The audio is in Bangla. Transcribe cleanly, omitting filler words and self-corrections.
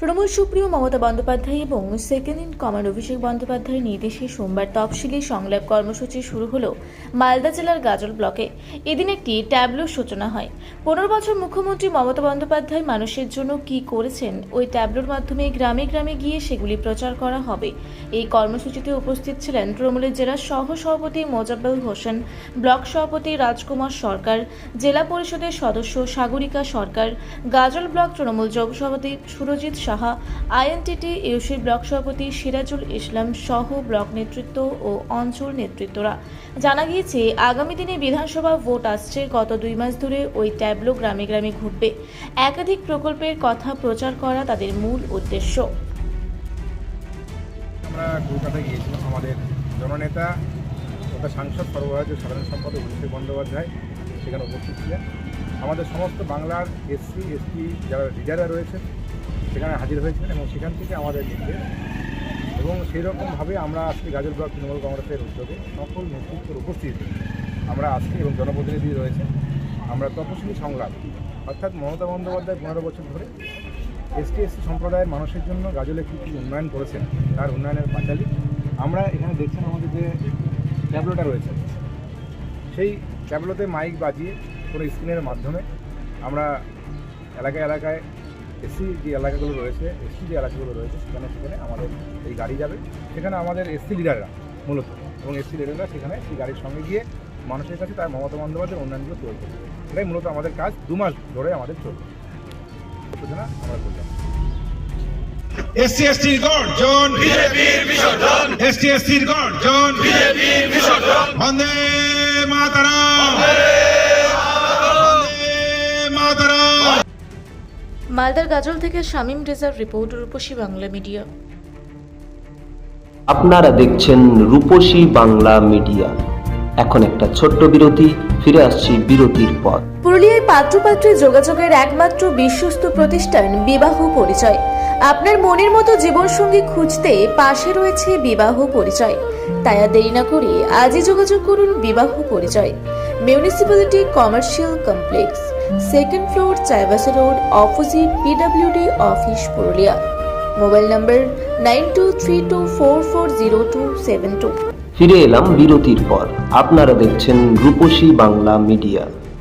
তৃণমূল সুপ্রিমো মমতা বন্দ্যোপাধ্যায় এবং সেকেন্ড ইন কমান্ড অভিষেক বন্দ্যোপাধ্যায়ের নির্দেশে সোমবার তফসিলি সংলাপ কর্মসূচি শুরু হলো মালদা জেলার গাজল ব্লকে। এদিন একটি ট্যাবলোর সূচনা হয়। 15 বছর মুখ্যমন্ত্রী মমতা বন্দ্যোপাধ্যায় মানুষের জন্য কি করেছেন ওই ট্যাবলোর মাধ্যমে গ্রামে গ্রামে গিয়ে সেগুলি প্রচার করা হবে। এই কর্মসূচিতে উপস্থিত ছিলেন তৃণমূলের জেলা সহ সভাপতি মোজাব্বেল হোসেন, ব্লক সভাপতি রাজকুমার সরকার, জেলা পরিষদের সদস্য সাগরিকা সরকার, গাজল ব্লক তৃণমূল যুব সভাপতি সুরজিৎ সাহা, আইএনটিটি ইউসি ব্লক সভাপতি সিরাজুল ইসলাম সহ ব্লক নেতৃত্ব ও অঞ্চল নেতৃত্বরা। জানা গিয়েছে আগামী দিনে বিধানসভা ভোট আসছে। গত 2 মাস ধরে ওই ট্যাবলো গ্রামে গ্রামে ঘুরবে। একাধিক প্রকল্পের কথা প্রচার করা তাদের মূল উদ্দেশ্য। আমরা কলকাতায় গিয়েছিলাম। আমাদের জননেতা তথা সাংসদ সর্বভারতীয় সাধারণ সম্পাদক অভিষেক বন্দ্যোপাধ্যায় সেখানে উপস্থিত ছিলেন। আমাদের সমস্ত বাংলার এসসি এসটি যারা লিডাররা রয়েছে সেখানে হাজির হয়েছিলেন এবং সেখান থেকে আমাদের নির্দেশ এবং সেই রকমভাবে আমরা আজকে গাজল ব্লক তৃণমূল কংগ্রেসের উদ্যোগে সকল নেতৃত্বের উপস্থিতিতে আমরা আজকে এবং জনপ্রতিনিধি রয়েছে আমরা তপশিলি সংলাপ, অর্থাৎ মমতা বন্দ্যোপাধ্যায় 15 বছর ধরে এসটি এসসি সম্প্রদায়ের মানুষের জন্য গাজলে কী কী উন্নয়ন করেছেন তার উন্নয়নের পাঁচালী আমরা এখানে দেখছেন। আমাদের যে ট্যাবলোটা রয়েছে সেই ট্যাবলোতে মাইক বাজিয়ে কোনো স্ক্রিনের মাধ্যমে আমরা এলাকায় এলাকায় এসসি যে এলাকাগুলো রয়েছে এসটি যে এলাকাগুলো রয়েছে সেখানে আমাদের এই গাড়ি যাবে। সেখানে আমাদের এসসি লিডাররা মূলত এবং এসসি লিডাররা সেখানে সেই গাড়ির সঙ্গে গিয়ে মানুষের কাছে তার মমতা বন্দ্যোপাধ্যায়ের উন্নয়নগুলো তুলে ধরবে। এটাই মূলত আমাদের কাজ। 2 মাস ধরে আমাদের চলবে সূচনা আমরা করলাম। এসসি এসটির গর্জন বিজেপির বিসর্জন, এসসি এসটির গর্জন বিজেপির বিসর্জন, বন্দে মাতরম, বন্দে মাতরম। মালদার গাজল থেকে শামীম রেজার রিপোর্ট, রূপসী বাংলা মিডিয়া। আপনারা দেখছেন রূপসী বাংলা মিডিয়া। এখন একটা ছোট্ট বিরতি, ফিরে আসছি বিরতির পর। পুরুলিয়ায় পাত্রপাত্রী যোগাযোগের একমাত্র বিশ্বস্ত প্রতিষ্ঠান বিবাহ পরিচয়। আপনার মনের মতো জীবনসঙ্গী খুঁজতে পাশে রয়েছে বিবাহ পরিচয়। তাই আর দেরি না করে আজই যোগাযোগ করুন বিবাহ পরিচয়। Municipality commercial complex, 2nd floor, Chaibasa road, opposite PWD office, Purulia. Mobile নম্বর 9232440272। ফিরে এলাম বিরতির পর। আপনারা দেখছেন রূপসী বাংলা মিডিয়া।